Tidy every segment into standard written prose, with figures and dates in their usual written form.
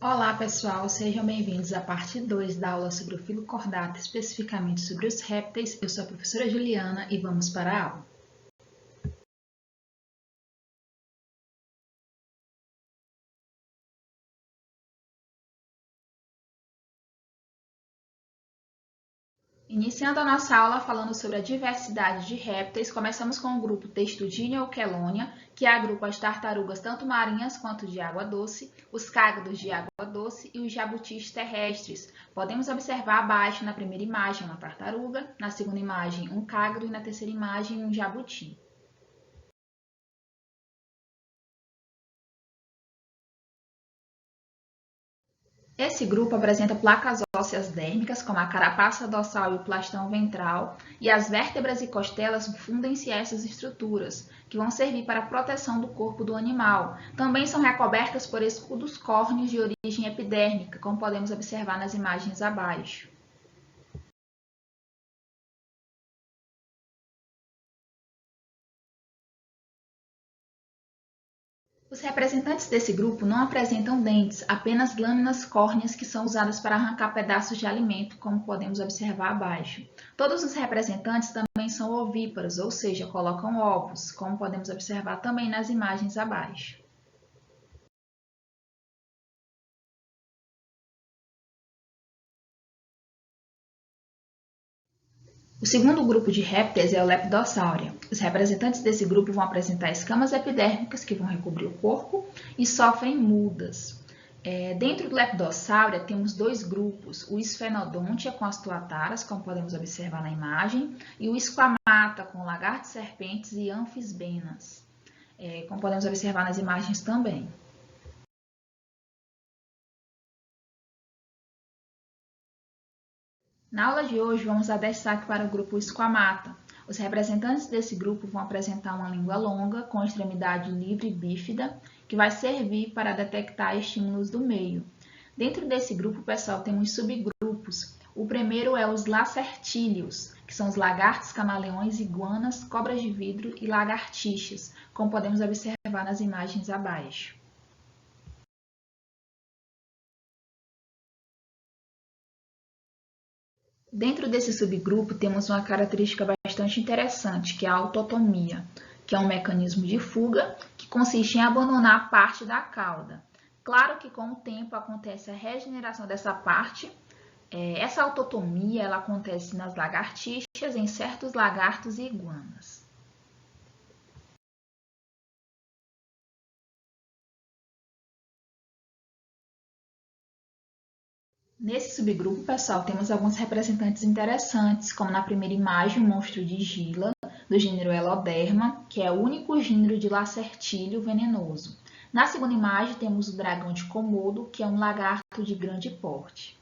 Olá pessoal, sejam bem-vindos à parte 2 da aula sobre o filocordata, especificamente sobre os répteis. Eu sou a professora Juliana e vamos para a aula. Iniciando a nossa aula falando sobre a diversidade de répteis, começamos com o grupo Textudinha ou Quelônia, que agrupa as tartarugas tanto marinhas quanto de água doce, os cágados de água doce e os jabutis terrestres. Podemos observar abaixo na primeira imagem uma tartaruga, na segunda imagem um cágado e na terceira imagem um jabuti. Esse grupo apresenta placas ósseas dérmicas, como a carapaça dorsal e o plastão ventral, e as vértebras e costelas fundem-se a essas estruturas, que vão servir para a proteção do corpo do animal. Também são recobertas por escudos córneos de origem epidérmica, como podemos observar nas imagens abaixo. Os representantes desse grupo não apresentam dentes, apenas lâminas córneas que são usadas para arrancar pedaços de alimento, como podemos observar abaixo. Todos os representantes também são ovíparos, ou seja, colocam ovos, como podemos observar também nas imagens abaixo. O segundo grupo de répteis é o Lepidosauria. Os representantes desse grupo vão apresentar escamas epidérmicas que vão recobrir o corpo e sofrem mudas. Dentro do Lepidosauria temos dois grupos, o Sphenodontia com as tuataras, como podemos observar na imagem, e o Squamata com lagartos, serpentes e anfisbenas, como podemos observar nas imagens também. Na aula de hoje, vamos dar destaque para o grupo Squamata. Os representantes desse grupo vão apresentar uma língua longa, com extremidade livre e bífida, que vai servir para detectar estímulos do meio. Dentro desse grupo, pessoal, temos subgrupos. O primeiro é os lacertílios, que são os lagartos, camaleões, iguanas, cobras de vidro e lagartixas, como podemos observar nas imagens abaixo. Dentro desse subgrupo, temos uma característica bastante interessante, que é a autotomia, que é um mecanismo de fuga que consiste em abandonar parte da cauda. Claro que com o tempo acontece a regeneração dessa parte. Essa autotomia ela acontece nas lagartixas, em certos lagartos e iguanas. Nesse subgrupo, pessoal, temos alguns representantes interessantes, como na primeira imagem o monstro de Gila, do gênero Eloderma, que é o único gênero de lacertílio venenoso. Na segunda imagem temos o dragão de Komodo, que é um lagarto de grande porte.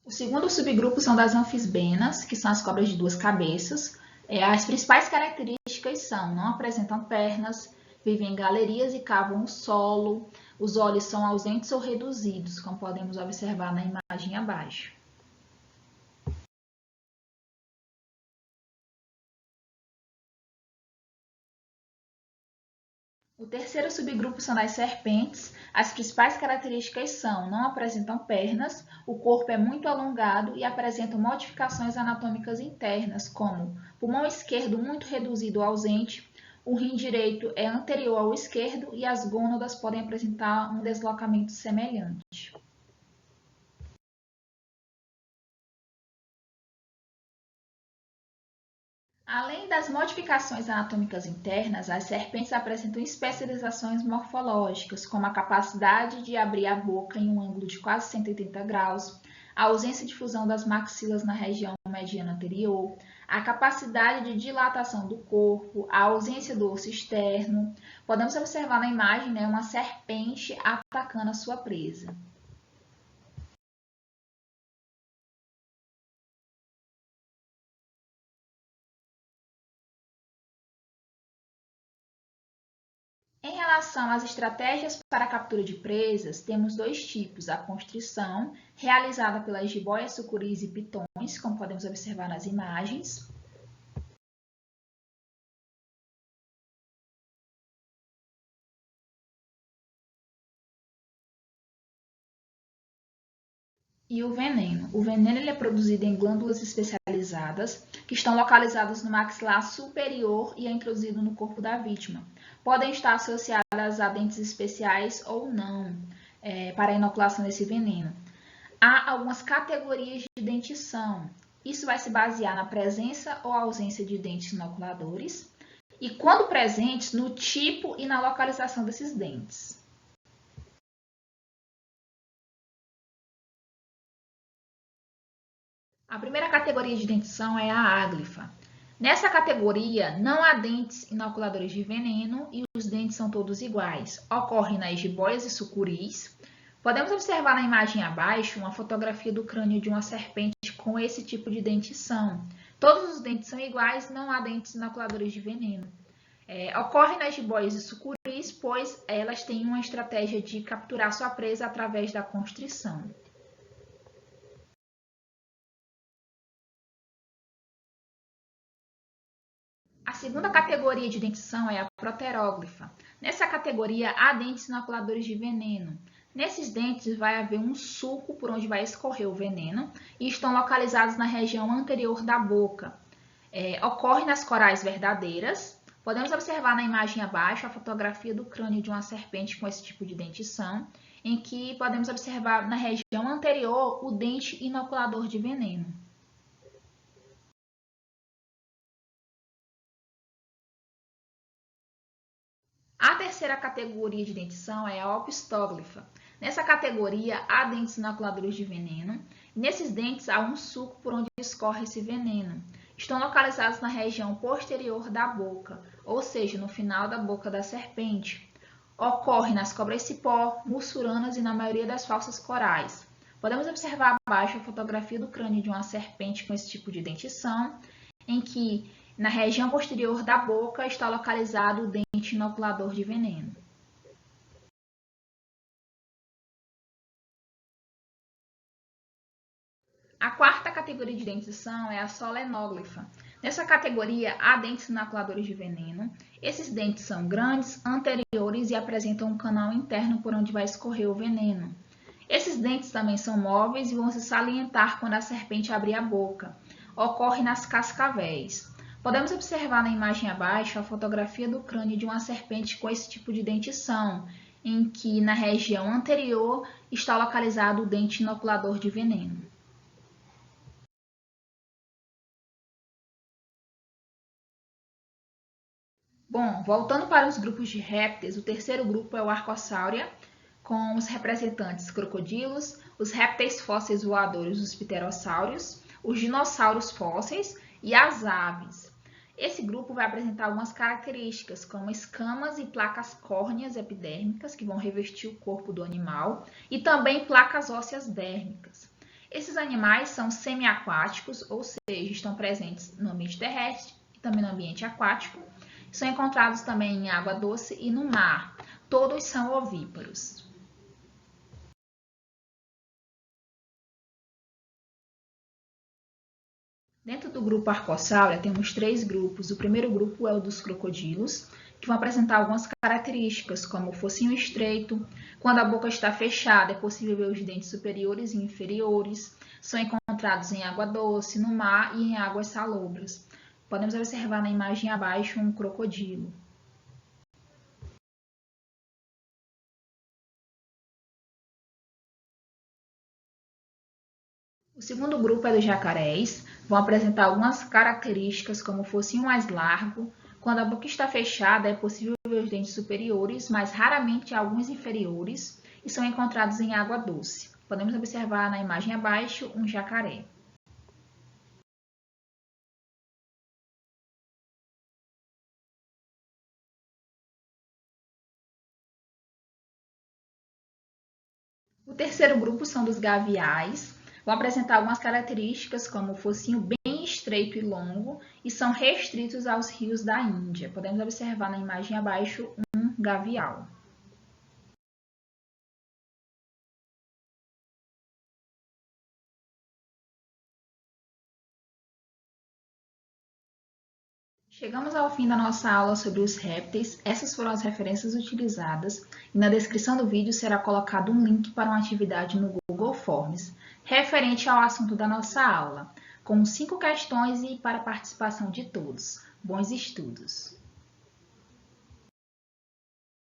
O segundo subgrupo são das anfisbenas, que são as cobras de duas cabeças. As principais características são: não apresentam pernas, vivem em galerias e cavam o solo, os olhos são ausentes ou reduzidos, como podemos observar na imagem abaixo. O terceiro subgrupo são das serpentes. As principais características são: não apresentam pernas, o corpo é muito alongado e apresentam modificações anatômicas internas, como pulmão esquerdo muito reduzido ou ausente, o rim direito é anterior ao esquerdo e as gônadas podem apresentar um deslocamento semelhante. Além das modificações anatômicas internas, as serpentes apresentam especializações morfológicas, como a capacidade de abrir a boca em um ângulo de quase 180 graus, a ausência de fusão das maxilas na região mediana anterior, a capacidade de dilatação do corpo, a ausência do osso externo. Podemos observar na imagem, uma serpente atacando a sua presa. Em relação às estratégias para a captura de presas, temos dois tipos: a constrição, realizada pelas jiboias, sucuris e pitões, como podemos observar nas imagens, E o veneno? O veneno ele é produzido em glândulas especializadas que estão localizadas no maxilar superior e é introduzido no corpo da vítima. Podem estar associadas a dentes especiais ou não para a inoculação desse veneno. Há algumas categorias de dentição. Isso vai se basear na presença ou ausência de dentes inoculadores e, quando presentes, no tipo e na localização desses dentes. A primeira categoria de dentição é a áglifa. Nessa categoria, não há dentes inoculadores de veneno e os dentes são todos iguais. Ocorre nas jiboias e sucuris. Podemos observar na imagem abaixo uma fotografia do crânio de uma serpente com esse tipo de dentição. Todos os dentes são iguais, não há dentes inoculadores de veneno. Ocorre nas jiboias e sucuris, pois elas têm uma estratégia de capturar sua presa através da constrição. A segunda categoria de dentição é a proteróglifa. Nessa categoria, há dentes inoculadores de veneno. Nesses dentes vai haver um sulco por onde vai escorrer o veneno e estão localizados na região anterior da boca. Ocorre nas corais verdadeiras. Podemos observar na imagem abaixo a fotografia do crânio de uma serpente com esse tipo de dentição, em que podemos observar na região anterior o dente inoculador de veneno. A terceira categoria de dentição é a opistóglifa. Nessa categoria, há dentes inoculadores de veneno. Nesses dentes, há um sulco por onde escorre esse veneno. Estão localizados na região posterior da boca, ou seja, no final da boca da serpente. Ocorre nas cobras-cipó, mussuranas e na maioria das falsas corais. Podemos observar abaixo a fotografia do crânio de uma serpente com esse tipo de dentição, em que na região posterior da boca está localizado o dente inoculador de veneno. A quarta categoria de dentição é a solenóglifa. Nessa categoria, há dentes inoculadores de veneno. Esses dentes são grandes, anteriores e apresentam um canal interno por onde vai escorrer o veneno. Esses dentes também são móveis e vão se salientar quando a serpente abrir a boca. Ocorre nas cascavéis. Podemos observar na imagem abaixo a fotografia do crânio de uma serpente com esse tipo de dentição, em que na região anterior está localizado o dente inoculador de veneno. Bom, voltando para os grupos de répteis, o terceiro grupo é o Archossauria, com os representantes crocodilos, os répteis fósseis voadores, os pterossauros, os dinossauros fósseis e as aves. Esse grupo vai apresentar algumas características, como escamas e placas córneas epidérmicas, que vão revestir o corpo do animal, e também placas ósseas dérmicas. Esses animais são semiaquáticos, ou seja, estão presentes no ambiente terrestre e também no ambiente aquático. São encontrados também em água doce e no mar. Todos são ovíparos. Dentro do grupo Archossauria, temos três grupos. O primeiro grupo é o dos crocodilos, que vão apresentar algumas características, como o focinho estreito. Quando a boca está fechada, é possível ver os dentes superiores e inferiores. São encontrados em água doce, no mar e em águas salobras. Podemos observar na imagem abaixo um crocodilo. O segundo grupo é dos jacarés, vão apresentar algumas características como o focinho mais largo. Quando a boca está fechada, é possível ver os dentes superiores, mas raramente alguns inferiores, e são encontrados em água doce. Podemos observar na imagem abaixo um jacaré. O terceiro grupo são dos gaviais, vão apresentar algumas características como o focinho bem estreito e longo e são restritos aos rios da Índia. Podemos observar na imagem abaixo um gavial. Chegamos ao fim da nossa aula sobre os répteis. Essas foram as referências utilizadas e na descrição do vídeo será colocado um link para uma atividade no Google Forms referente ao assunto da nossa aula, com 5 questões e para a participação de todos. Bons estudos!